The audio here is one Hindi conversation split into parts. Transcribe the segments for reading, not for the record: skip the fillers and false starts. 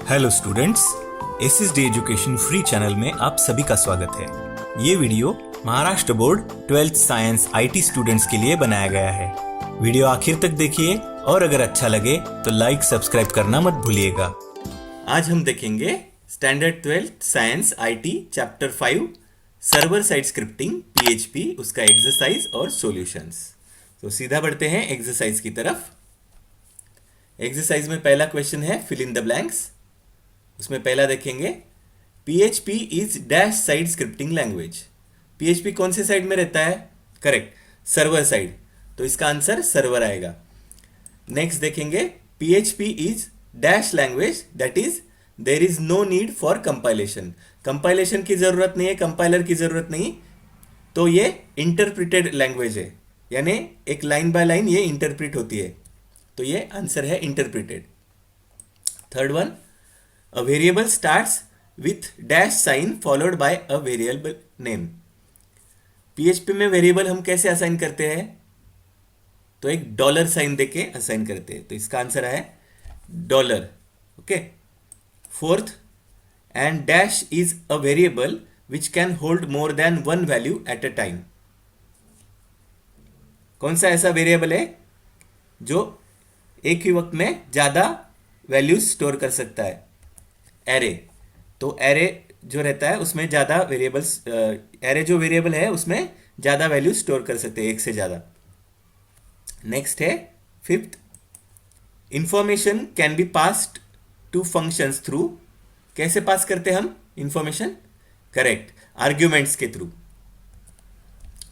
Hello students, SSD education free channel में आप सभी का स्वागत है। ये video Maharashtra board 12th science IT students के लिए बनाया गया है। वीडियो आखिर तक देखिए और अगर अच्छा लगे तो लाइक सब्सक्राइब करना मत भूलिएगा। आज हम देखेंगे standard 12th science IT chapter 5 server side scripting PHP, उसका एक्सरसाइज और सॉल्यूशंस। तो सीधा बढ़ते हैं एक्सरसाइज की तरफ। एक्सरसाइज में पहला क्वेश्चन है फिल इन द ब्लैंक्स। उसमें पहला देखेंगे PHP is dash side scripting language. PHP कौन से साइड में रहता है? करेक्ट, सर्वर साइड, तो इसका आंसर सर्वर आएगा। नेक्स्ट देखेंगे PHP is dash language that is there is no need for compilation. Compilation की जरूरत नहीं है, कंपाइलर की जरूरत नहीं, तो ये इंटरप्रिटेड लैंग्वेज है, यानी एक लाइन बाय लाइन ये इंटरप्रिट होती है, तो ये आंसर है interpreted. Third one, a variable starts with dash sign followed by a variable name। PHP में वेरिएबल हम कैसे असाइन करते हैं? तो एक डॉलर साइन देके असाइन करते हैं, तो इसका आंसर है dollar. Okay. Fourth, and dash is a variable which can hold more than one value at a time. कौन सा ऐसा वेरिएबल है जो एक ही वक्त में ज्यादा वैल्यूज स्टोर कर सकता है? एरे। तो एरे जो रहता है उसमें ज्यादा वेरिएबल्स, एरे जो वेरिएबल है उसमें ज्यादा वैल्यू स्टोर कर सकते हैं, एक से ज्यादा। नेक्स्ट है fifth, information can be passed to functions through. कैसे पास करते हैं हम इंफॉर्मेशन? करेक्ट, आर्ग्यूमेंट्स के थ्रू।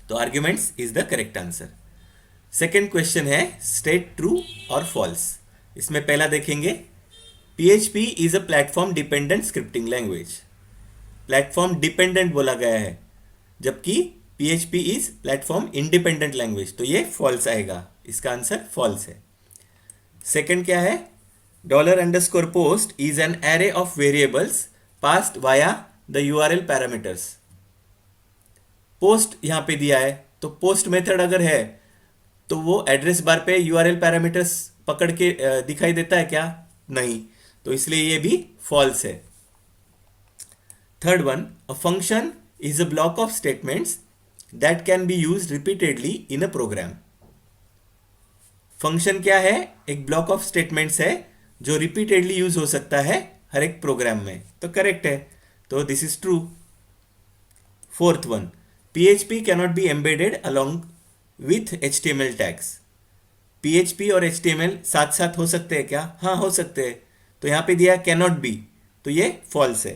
तो arguments is the correct answer. Second question है स्टेट ट्रू और फॉल्स। इसमें पहला देखेंगे PHP is a platform dependent scripting language. Platform dependent बोला गया है, जबकि PHP is platform independent language, तो ये फॉल्स आएगा, इसका आंसर फॉल्स है। सेकंड क्या है? $_post is an array of variables passed via the URL parameters. Post यहां पे दिया है, तो पोस्ट मेथड अगर है तो वो एड्रेस बार पे URL पैरामीटर्स पकड़ के दिखाई देता है क्या? नहीं, तो इसलिए ये भी फॉल्स है। Third one, a function is a block of statements that can be used repeatedly in a program. Function क्या है? एक ब्लॉक ऑफ स्टेटमेंट्स है जो रिपीटेडली यूज हो सकता है हर एक प्रोग्राम में, तो करेक्ट है, तो this is true. Fourth one, PHP cannot be embedded along with HTML tags. PHP और HTML साथ साथ हो सकते हैं क्या? हाँ, हो सकते हैं, तो यहां पे दिया कैनॉट बी, तो ये फॉल्स है।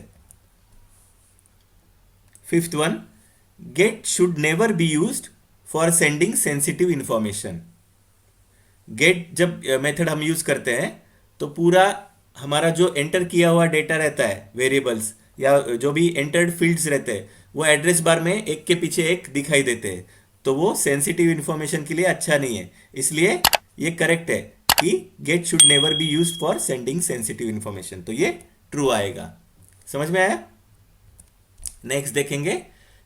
Fifth one, get should never be used for sending sensitive information. Get जब मेथड हम यूज करते हैं तो पूरा हमारा जो एंटर किया हुआ डेटा रहता है, वेरिएबल्स या जो भी एंटर्ड फील्ड्स रहते हैं, वो एड्रेस बार में एक के पीछे एक दिखाई देते हैं, तो वो सेंसिटिव इंफॉर्मेशन के लिए अच्छा नहीं है, इसलिए ये करेक्ट है कि get should never be used for sending sensitive information, तो ये ट्रू आएगा। समझ में आया? नेक्स्ट देखेंगे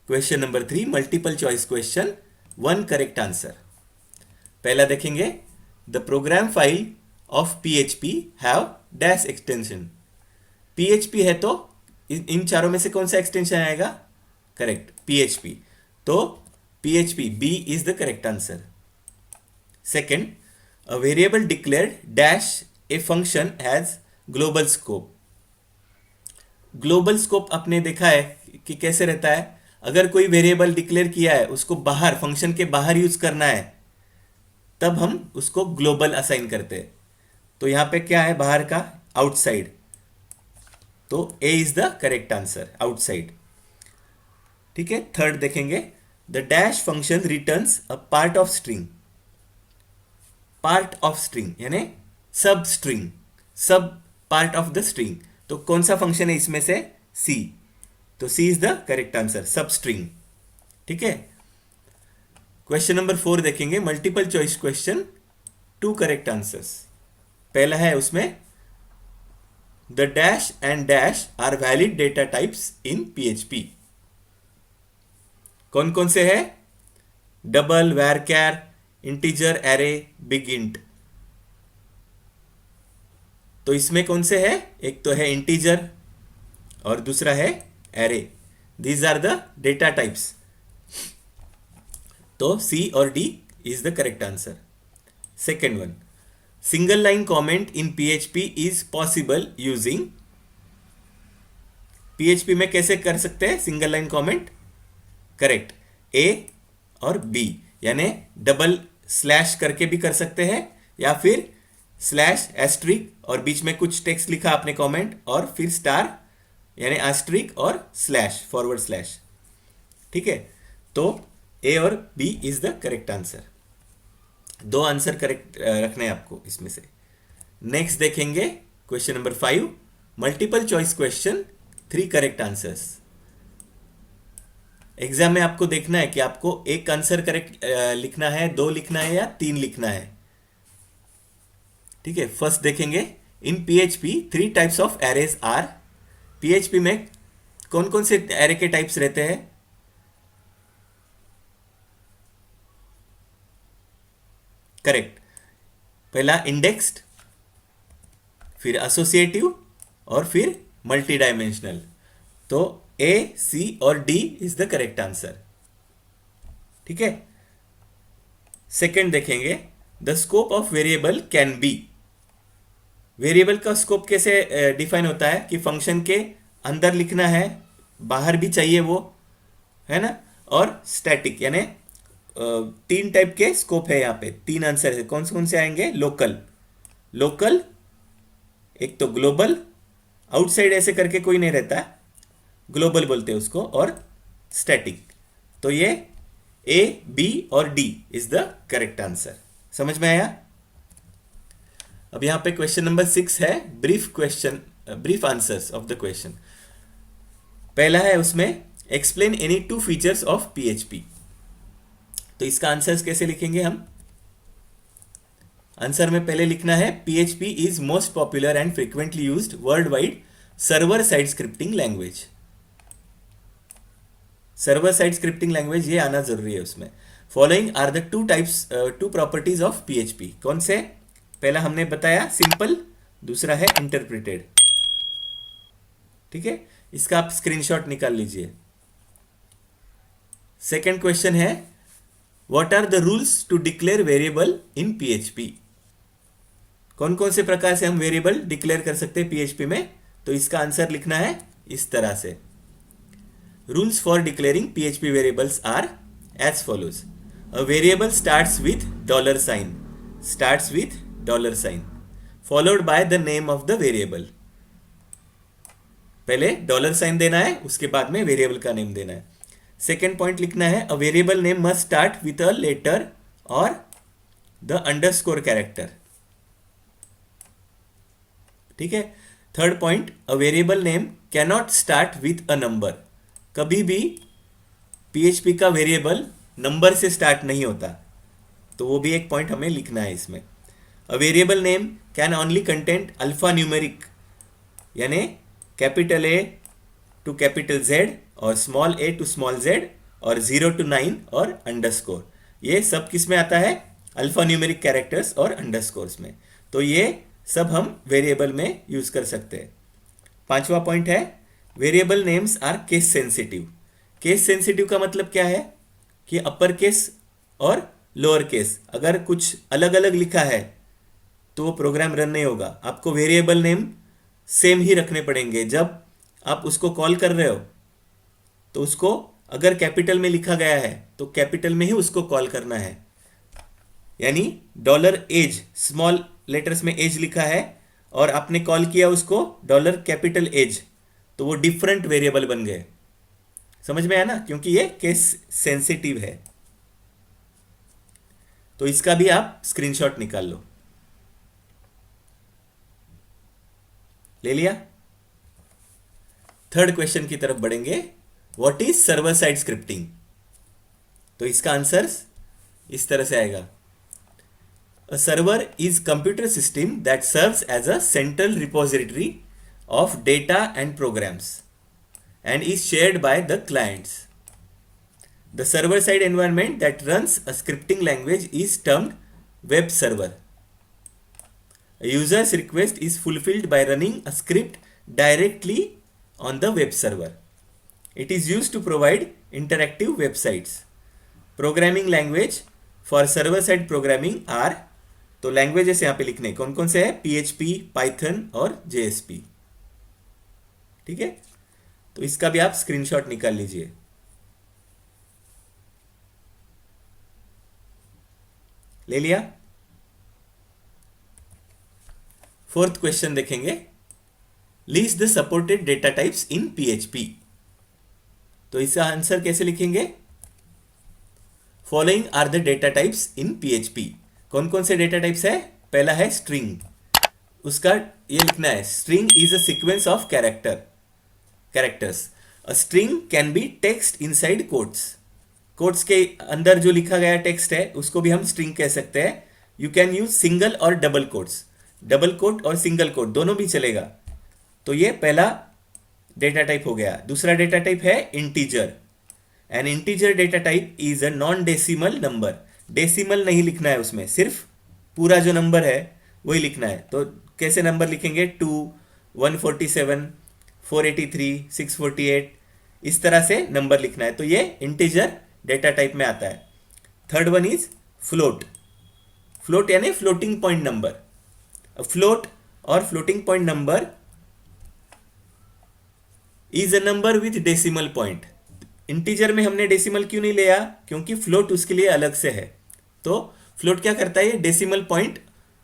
question number 3, multiple choice question, one correct answer. पहला देखेंगे the program file of PHP have dash extension. PHP है तो इन चारों में से कौन सा एक्सटेंशन आएगा? करेक्ट, PHP, तो PHP B is the correct answer. Second, a variable declared dash a function has global scope। Global scope आपने देखा है कि कैसे रहता है? अगर कोई वेरिएबल डिक्लेयर किया है, उसको बाहर, फंक्शन के बाहर यूज करना है, तब हम उसको ग्लोबल असाइन करते हैं। तो यहां पे क्या है बाहर का? आउटसाइड, तो A is the correct answer, outside. ठीक है। थर्ड देखेंगे the dash function returns a part of string. Part of string यानी सब स्ट्रिंग, सब पार्ट ऑफ द स्ट्रिंग, तो कौन सा फंक्शन है इसमें से? C, तो C is the correct answer, सब स्ट्रिंग। ठीक है। क्वेश्चन नंबर 4 देखेंगे multiple choice question, two correct answers. पहला है उसमें the dash and dash are valid data types in PHP। कौन कौन से है? Double, varchar, integer, array, big int. तो इसमें कौन से है, एक तो है इंटीजर और दूसरा है array. These are the data types. तो सी और D is the correct answer. Second one, single line comment in PHP is possible using. PHP में कैसे कर सकते हैं single line comment? Correct, A और बी, यानी डबल स्लैश करके भी कर सकते हैं, या फिर स्लैश एस्ट्रिक और बीच में कुछ टेक्स्ट लिखा आपने कमेंट, और फिर स्टार यानी एस्ट्रिक और स्लैश, फॉरवर्ड स्लैश। ठीक है, तो ए और B is the correct answer. दो आंसर करेक्ट रखने हैं आपको इसमें से। नेक्स्ट देखेंगे question number 5, multiple choice question, 3 correct answers. Exam में आपको देखना है कि आपको एक आंसर करेक्ट लिखना है, 2 लिखना है या 3 लिखना है। ठीक है, फर्स्ट देखेंगे, in PHP 3 types of arrays are. PHP में कौन कौन से एरे के टाइप्स रहते हैं? करेक्ट, पहला इंडेक्स्ड, फिर एसोसिएटिव और फिर मल्टी डायमेंशनल। तो ए, सी और D is the correct answer. ठीक है, सेकंड देखेंगे, the scope of variable can be. Variable का स्कोप कैसे डिफाइन होता है कि फंक्शन के अंदर लिखना है, बाहर भी चाहिए वो, है ना, और स्टैटिक, यानी 3 टाइप के स्कोप है यहाँ पे। 3 आंसर है, कौन से आएंगे? लोकल, एक तो ग्लोबल, आउटसाइड ऐसे करके कोई नहीं रहता, ग्लोबल बोलते हैं उसको, और स्टैटिक। तो ये ए, बी और D is the correct answer. समझ में आया? अब यहां पे क्वेश्चन नंबर 6 है, brief answers of the question. पहला है उसमें, explain any 2 features of PHP. तो इसका आंसर्स कैसे लिखेंगे हम? आंसर में पहले लिखना है, PHP is most popular and frequently used world wide server side scripting language. Server side scripting language ये आना जरूरी है उसमें। Following are the 2 properties of PHP. कौन से? पहला हमने बताया सिंपल, दूसरा है इंटरप्रिटेड। ठीक है, इसका आप स्क्रीनशॉट निकाल लीजिए। सेकेंड क्वेश्चन है, what are the rules to declare variable in PHP. कौन कौन से प्रकार से हम वेरिएबल डिक्लेयर कर सकते हैं पीएचपी में? तो इसका आंसर लिखना है इस तरह से। Rules for declaring PHP variables are as follows. A variable starts with $sign, followed by the name of the variable. पहले $sign देना है, उसके बाद में वेरिएबल का नेम देना है। सेकेंड पॉइंट लिखना है, a variable name must start with a letter और द अंडरस्कोर कैरेक्टर। ठीक है, third point, a variable name can not start with a number. कभी भी पीएचपी का वेरिएबल नंबर से स्टार्ट नहीं होता, तो वो भी एक पॉइंट हमें लिखना है इसमें। A variable name can only content alpha numeric, यानी capital A to capital Z और small A to small Z और 0 to 9 और अंडरस्कोर। ये सब किस में आता है? अल्फा न्यूमेरिक कैरेक्टर्स और अंडरस्कोर्स में। तो ये सब हम वेरिएबल में यूज कर सकते हैं। पांचवा पॉइंट है, variable names are case sensitive. Case sensitive का मतलब क्या है कि अपर केस और लोअर केस अगर कुछ अलग अलग लिखा है तो वो प्रोग्राम रन नहीं होगा। आपको वेरिएबल नेम सेम ही रखने पड़ेंगे। जब आप उसको कॉल कर रहे हो तो उसको अगर कैपिटल में लिखा गया है तो कैपिटल में ही उसको कॉल करना है। यानी $age, स्मॉल लेटर्स में एज लिखा है और आपने कॉल किया उसको $H, तो वो डिफरेंट वेरिएबल बन गए। समझ में आया ना? क्योंकि ये केस सेंसिटिव है। तो इसका भी आप स्क्रीनशॉट निकाल लो। ले लिया? थर्ड क्वेश्चन की तरफ बढ़ेंगे। What is server side scripting? तो इसका आंसर इस तरह से आएगा। A server is computer system that serves as a central repository of data and programs and is shared by the clients. The server-side environment that runs a scripting language is termed web server. Users request is fulfilled by running a script directly on the web server. It is use to provide interactive websites. Programming language for server side programming are, तो लैंग्वेजेस यहाँ पे लिखने कौन कौन से है, PHP, पाइथन और JSP. ठीक है, तो इसका भी आप स्क्रीनशॉट निकाल लीजिए. ले लिया. फोर्थ क्वेश्चन देखेंगे. List the supported data types in PHP. तो इसका आंसर कैसे लिखेंगे? Following are the data types in PHP. कौन कौन से डेटा टाइप्स है? पहला है स्ट्रिंग. उसका ये लिखना है, string is a sequence of characters. A string can be text inside quotes. Quotes के अंदर जो लिखा गया टेक्स्ट है उसको भी हम स्ट्रिंग कह सकते हैं. यू कैन यूज सिंगल और डबल कोट्स. डबल कोट और सिंगल कोट दोनों भी चलेगा. तो ये पहला डेटा टाइप हो गया. दूसरा डेटा टाइप है integer. N integer data type is a non decimal number. Decimal नहीं लिखना है उसमें, सिर्फ पूरा जो नंबर है वही लिखना है. तो कैसे नंबर लिखेंगे? 2, 147, 483, 648, इस तरह से नंबर लिखना है. तो ये इंटीजर डेटा टाइप में आता है. Third one is float. Float यानी फ्लोटिंग पॉइंट नंबर. फ्लोट और floating point number is a number with decimal point. Integer में हमने डेसिमल क्यों नहीं लिया? क्योंकि फ्लोट उसके लिए अलग से है. तो फ्लोट क्या करता है? डेसिमल पॉइंट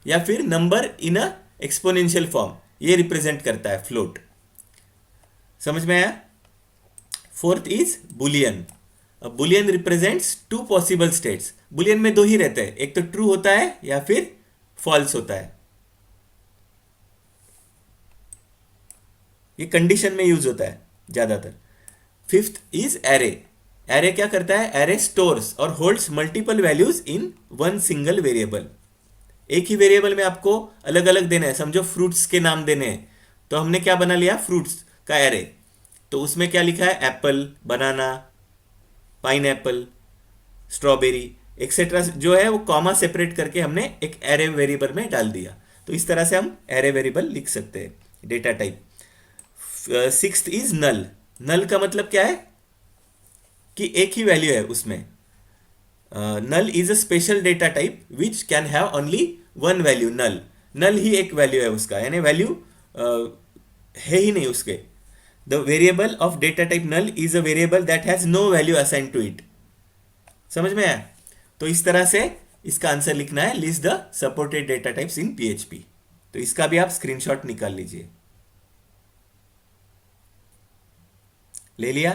या फिर number in a exponential form, ये रिप्रेजेंट करता है फ्लोट. समझ में आया? Fourth is Boolean. Boolean represents to possible states. Boolean में दो ही रहते हैं, एक तो ट्रू होता है या फिर फॉल्स होता है. ये कंडीशन में यूज होता है ज्यादातर. Fifth is array. एरे क्या करता है? एरे स्टोर्स और holds multiple values in one single variable. एक ही वेरिएबल में आपको अलग अलग देना है. समझो फ्रूट्स के नाम देने हैं, तो हमने क्या बना लिया? फ्रूट्स का एरे. तो उसमें क्या लिखा है? एप्पल, बनाना, पाइनएप्पल, स्ट्रॉबेरी एक्सेट्रा जो है वो कॉमा सेपरेट करके हमने एक एरे वेरिएबल में डाल दिया. तो इस तरह से हम एरे वेरिएबल लिख सकते हैं data type. Sixth is null. Null का मतलब क्या है? कि एक ही वैल्यू है उसमें. Null is a special data type which can have only one value. Null ही एक वैल्यू है उसका, यानी वैल्यू है ही नहीं उसके. The variable of data type null is a variable that has no value assign to it. समझ में आया? तो इस तरह से इसका आंसर लिखना है, list the supported data types in PHP. तो इसका भी आप स्क्रीनशॉट निकाल लीजिए. ले लिया.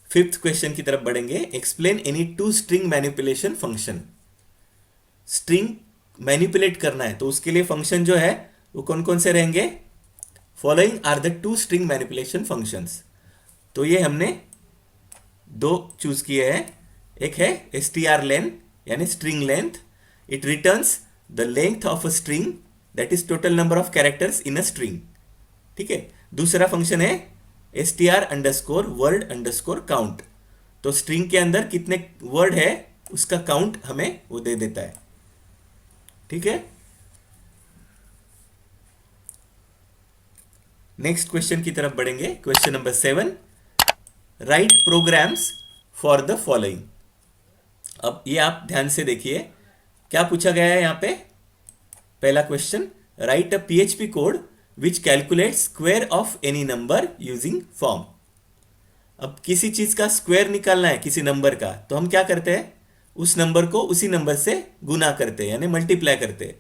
फिफ्थ क्वेश्चन की तरफ बढ़ेंगे. Explain any two string manipulation function. String manipulate करना है तो उसके लिए फंक्शन जो है वो कौन कौन से रहेंगे? Following are the two string manipulation functions. तो ये हमने दो चूज किए हैं. एक है strlen यानी string length. It returns the length of a string that is total number of characters in a string. ठीक है. दूसरा फंक्शन है str_word_count. तो स्ट्रिंग के अंदर कितने वर्ड है उसका काउंट हमें वो दे देता है. ठीक है. नेक्स्ट क्वेश्चन की तरफ बढ़ेंगे. Question number 7. Write programs for the following. अब ये आप ध्यान से देखिए क्या पूछा गया है यहाँ पे. पहला question, right a PHP code which calculate square of any number using form. अब किसी चीज का स्क्वायर निकालना है किसी नंबर का, तो हम क्या करते हैं? उस नंबर को उसी नंबर से गुना करते हैं यानी मल्टीप्लाई करते हैं.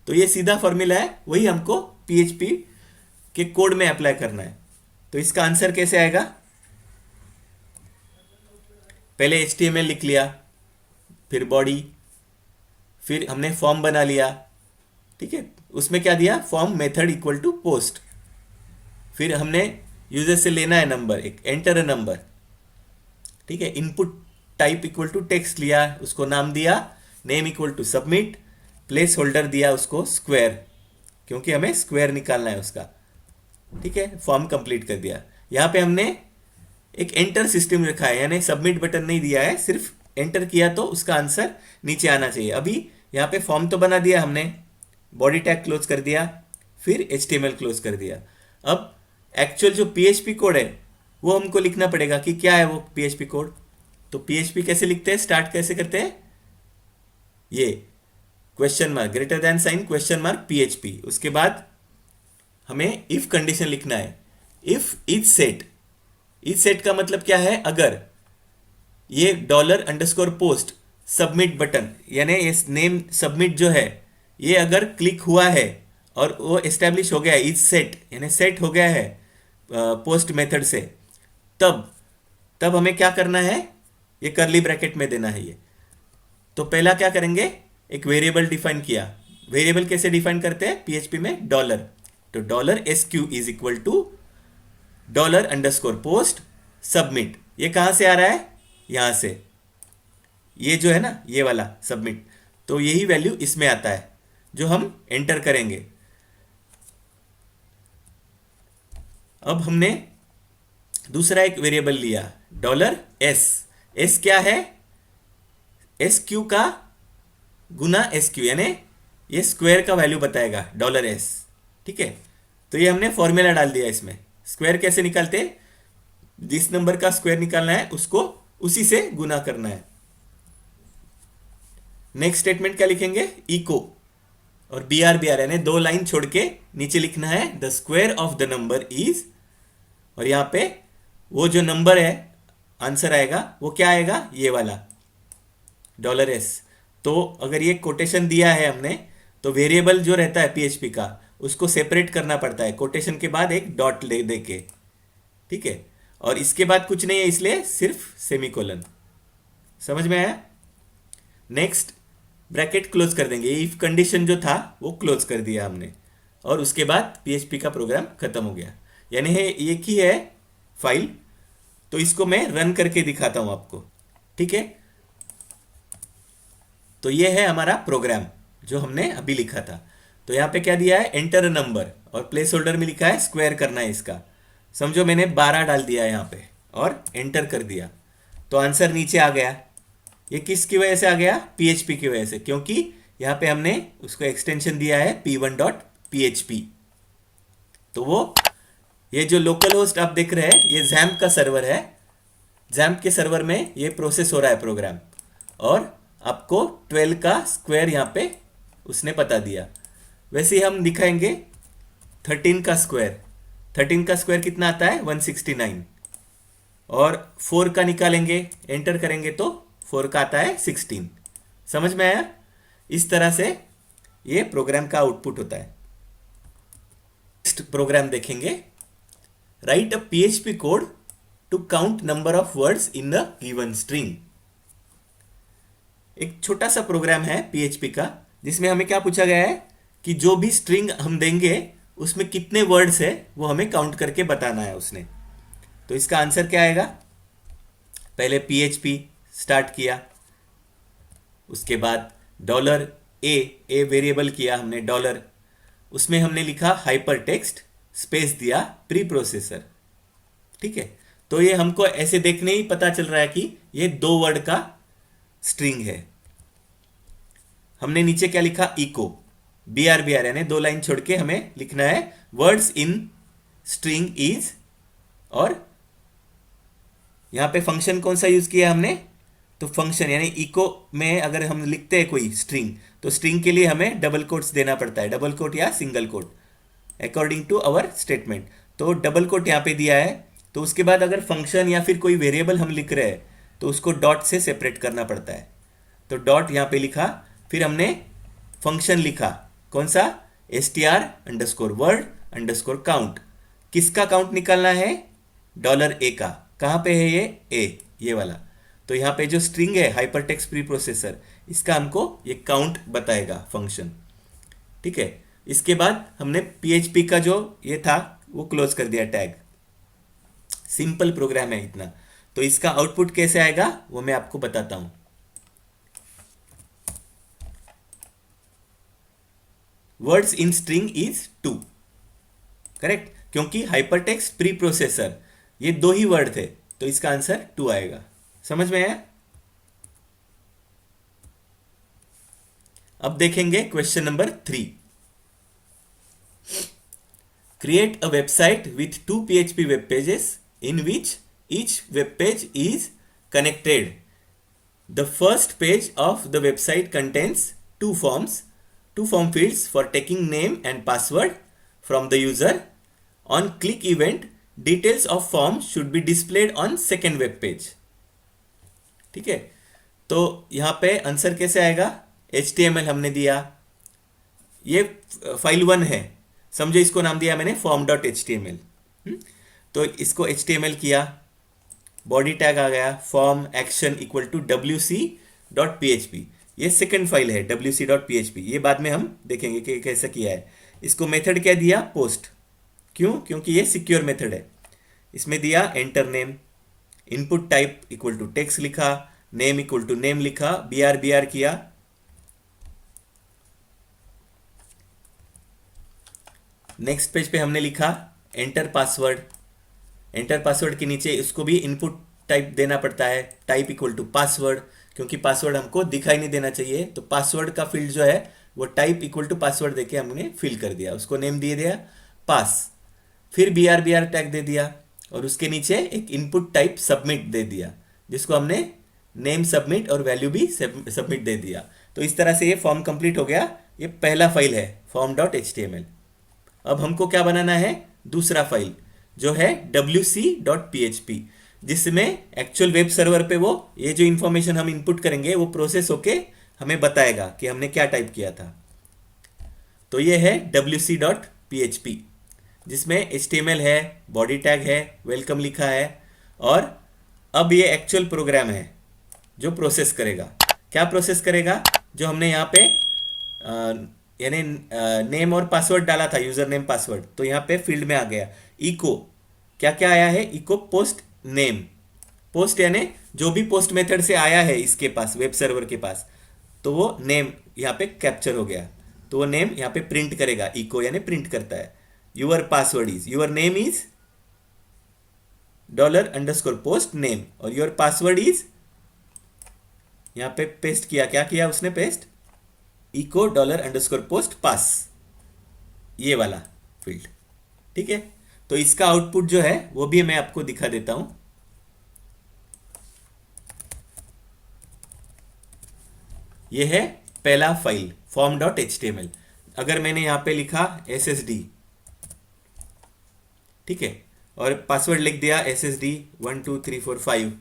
तो ये सीधा फॉर्मूला है, वही हमको PHP के कोड में अप्लाई करना है. तो इसका आंसर कैसे आएगा? पहले HTML लिख लिया, फिर बॉडी, फिर हमने फॉर्म बना लिया. ठीक है. उसमें क्या दिया? Form method equal to post. फिर हमने यूजर से लेना है नंबर, एक एंटर अ नंबर. ठीक है. Input type equal to text लिया, उसको नाम दिया, name equal to submit, place holder दिया उसको स्क्वायर, क्योंकि हमें स्क्वायर निकालना है उसका. ठीक है. फॉर्म कंप्लीट कर दिया. यहां पे हमने एक एंटर सिस्टम रखा है, यानी सबमिट बटन नहीं दिया है, सिर्फ एंटर किया तो उसका आंसर नीचे आना चाहिए. अभी यहाँ पे फॉर्म तो बना दिया हमने, बॉडी टैग क्लोज कर दिया, फिर HTML क्लोज कर दिया। अब एक्चुअल जो PHP कोड है वो हमको लिखना पड़ेगा कि क्या है वो PHP कोड। तो PHP कैसे लिखते हैं, स्टार्ट कैसे करते हैं, ये question mark greater than sign question mark PHP। उसके बाद हमें इफ कंडीशन लिखना है, if is set. Is set का मतलब क्या है, अगर ये $_पोस्ट सबमिट बटन, यानी ये नेम सबमिट जो है ये अगर क्लिक हुआ है और वो एस्टेब्लिश हो गया है, इज सेट यानी सेट हो गया है पोस्ट मेथड से, तब तब हमें क्या करना है, ये करली ब्रैकेट में देना है ये। तो पहला क्या करेंगे, एक वेरिएबल डिफाइन किया। वेरिएबल कैसे डिफाइन करते हैं PHP में, डॉलर। तो $SQ is equal to $_post submit. ये कहां से आ रहा है, यहां से, ये जो है ना ये वाला सबमिट, तो यही वैल्यू इसमें आता है जो हम एंटर करेंगे। अब हमने दूसरा एक वेरिएबल लिया $S। S क्या है, SQ का गुना SQ, यानी ये स्क्वायर का वैल्यू बताएगा $S। ठीक है, तो ये हमने फॉर्मूला डाल दिया इसमें। स्क्वायर कैसे निकालते हैं, जिस नंबर का स्क्वायर निकालना है उसको उसी से गुना करना है। नेक्स्ट स्टेटमेंट क्या लिखेंगे, इको और BR यानी 2 लाइन छोड़ के नीचे लिखना है the square of the number is, और यहां पे वो जो नंबर है आंसर आएगा वो क्या आएगा, ये वाला $S। तो अगर ये कोटेशन दिया है हमने तो वेरिएबल जो रहता है PHP का उसको सेपरेट करना पड़ता है, कोटेशन के बाद एक डॉट ले दे के। ठीक है, और इसके बाद कुछ नहीं है इसलिए सिर्फ सेमीकोलन। समझ में आया। नेक्स्ट ब्रैकेट क्लोज कर देंगे, इफ कंडीशन जो था वो क्लोज कर दिया हमने, और उसके बाद PHP का प्रोग्राम खत्म हो गया। यानी है एक ही है फाइल, तो इसको मैं रन करके दिखाता हूं आपको। ठीक है, तो ये है हमारा प्रोग्राम जो हमने अभी लिखा था। तो यहां पे क्या दिया है, एंटर नंबर, और प्लेस होल्डर में लिखा है स्क्वायर करना है इसका। समझो मैंने 12 डाल दिया यहां पे और एंटर कर दिया, तो आंसर नीचे आ गया। ये किसकी वजह से आ गया, PHP की वजह से, क्योंकि यहां पे हमने उसको एक्सटेंशन दिया है p1.php। तो वो ये जो लोकल होस्ट आप देख रहे हैं ये XAMPP का सर्वर है। XAMPP के सर्वर में ये प्रोसेस हो रहा है प्रोग्राम, और आपको 12 का स्क्वायर यहां पे उसने बता दिया। वैसे ही हम दिखाएंगे 13 का स्क्वायर। 13 का स्क्वायर कितना आता है, 169, और 4 का निकालेंगे, एंटर करेंगे तो 4 का आता है 16। समझ में आया। इस तरह से ये प्रोग्राम का आउटपुट होता है। नेक्स्ट प्रोग्राम देखेंगे, write a PHP code to count number of words in a given string. एक छोटा सा प्रोग्राम है PHP का जिसमें हमें क्या पूछा गया है कि जो भी स्ट्रिंग हम देंगे उसमें कितने वर्ड्स है वो हमें काउंट करके बताना है उसने। तो इसका आंसर क्या आएगा, पहले PHP स्टार्ट किया, उसके बाद $A वेरिएबल किया हमने डॉलर, उसमें हमने लिखा हाइपर टेक्स्ट, स्पेस दिया प्री प्रोसेसर। ठीक है, तो ये हमको ऐसे देखने ही पता चल रहा है कि ये 2 वर्ड का स्ट्रिंग है। हमने नीचे क्या लिखा, इको BR यानी 2 लाइन छोड़ के हमें लिखना है वर्ड्स इन स्ट्रिंग इज, और यहां पे फंक्शन कौन सा यूज किया हमने, तो फंक्शन यानी इको में अगर हम लिखते हैं कोई स्ट्रिंग तो स्ट्रिंग के लिए हमें डबल कोट्स देना पड़ता है, डबल कोट या single quote according to our statement. तो डबल कोट यहां पे दिया है, तो उसके बाद अगर फंक्शन या फिर कोई वेरिएबल हम लिख रहे हैं तो उसको डॉट से सेपरेट करना पड़ता है। तो डॉट यहां पे लिखा, फिर हमने फंक्शन लिखा कौन सा, str_word_count। किसका काउंट निकालना है, $A का। कहां पे है ये, ये वाला। तो यहां पे जो स्ट्रिंग है हाइपरटेक्स्ट प्री प्रोसेसर, इसका हमको ये काउंट बताएगा फंक्शन। ठीक है, इसके बाद हमने PHP का जो ये था वो क्लोज कर दिया टैग। सिंपल प्रोग्राम है इतना। तो इसका आउटपुट कैसे आएगा वो मैं आपको बताता हूं। Words in string is 2, correct, क्योंकि हाइपरटेक्स्ट प्री प्रोसेसर ये 2 ही वर्ड थे, तो इसका आंसर 2 आएगा। समझ में आया। अब देखेंगे question number 3। Create a website with 2 PHP web pages in which each web page is connected. The first page of the website contains two form fields for taking name and password from the user. On click event, details of form should be displayed on second web page. ठीक है, तो यहाँ पे आंसर कैसे आएगा? HTML हमने दिया, ये फाइल 1 है, समझो इसको नाम दिया मैंने form.html। तो इसको HTML किया, बॉडी टैग आ गया form action equal to wc.php। ये सेकंड फाइल है wc.php, ये बाद में हम देखेंगे कि कैसे किया है। इसको मेथड क्या दिया? पोस्ट। क्यों? क्योंकि ये सिक्योर मेथड है। इसमें दिया enter name, input type equal to text लिखा, नेम इक्वल टू नेम लिखा, br किया। नेक्स्ट पेज पे हमने लिखा एंटर पासवर्ड। एंटर पासवर्ड के नीचे इसको भी इनपुट टाइप देना पड़ता है, टाइप इक्वल टू पासवर्ड, क्योंकि पासवर्ड हमको दिखाई नहीं देना चाहिए। तो पासवर्ड का फील्ड जो है वो टाइप इक्वल टू पासवर्ड देके हमने फिल कर दिया, उसको नेम दे दिया पास। फिर br टैग दे दिया और उसके नीचे एक इनपुट टाइप सबमिट दे दिया, जिसको हमने नेम सबमिट और वैल्यू भी सबमिट दे दिया। तो इस तरह से ये फॉर्म कंप्लीट हो गया। ये पहला फाइल है form.html। अब हमको क्या बनाना है? दूसरा फाइल जो है wc.php, जिसमें एक्चुअल वेब सर्वर पे वो ये जो इंफॉर्मेशन हम इनपुट करेंगे वो प्रोसेस होके हमें बताएगा कि हमने क्या टाइप किया था। तो ये है wc.php, जिसमें HTML है, बॉडी टैग है, वेलकम लिखा है। और अब ये एक्चुअल प्रोग्राम है जो प्रोसेस करेगा। क्या प्रोसेस करेगा? जो हमने यहाँ पे यानी नेम और पासवर्ड डाला था, यूजर नेम पासवर्ड, तो यहाँ पे फील्ड में आ गया इको। क्या क्या आया है? Eco post name. पोस्ट यानी जो भी पोस्ट मेथड से आया है इसके पास, वेब सर्वर के पास, तो वो नेम यहाँ पे कैप्चर हो गया। तो वो नेम यहाँ पे प्रिंट करेगा, इको यानी प्रिंट करता है। Your password is, your name is $_post name और योर पासवर्ड इज, यहाँ पे पेस्ट किया। क्या किया उसने? पेस्ट इको $_post पास, ये वाला फील्ड। ठीक है, तो इसका आउटपुट जो है वो भी मैं आपको दिखा देता हूं। ये है पहला फाइल form.html। अगर मैंने यहां पे लिखा SSD, ठीक है, और पासवर्ड लिख दिया SSD 1 2 3 4 5,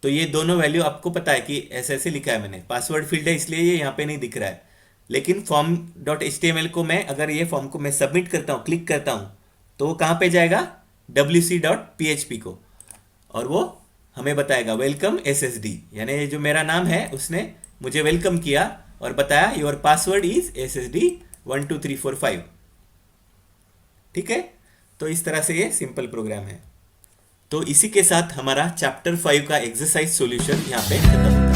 तो ये दोनों वैल्यू आपको पता है कि ऐसे लिखा है मैंने। पासवर्ड फील्ड है इसलिए ये यहाँ पे नहीं दिख रहा है। लेकिन form.html को मैं, अगर ये फॉर्म को मैं सबमिट करता हूँ, क्लिक करता हूँ, तो वो कहाँ पे जाएगा? wc.php को, और वो हमें बताएगा वेलकम SSD, यानी जो मेरा नाम है उसने मुझे वेलकम किया और बताया योर पासवर्ड इज SSD 1 2 3 4 5। ठीक है, तो इस तरह से ये सिंपल प्रोग्राम है। तो इसी के साथ हमारा चैप्टर 5 का एक्सरसाइज सॉल्यूशन यहाँ पे खत्म।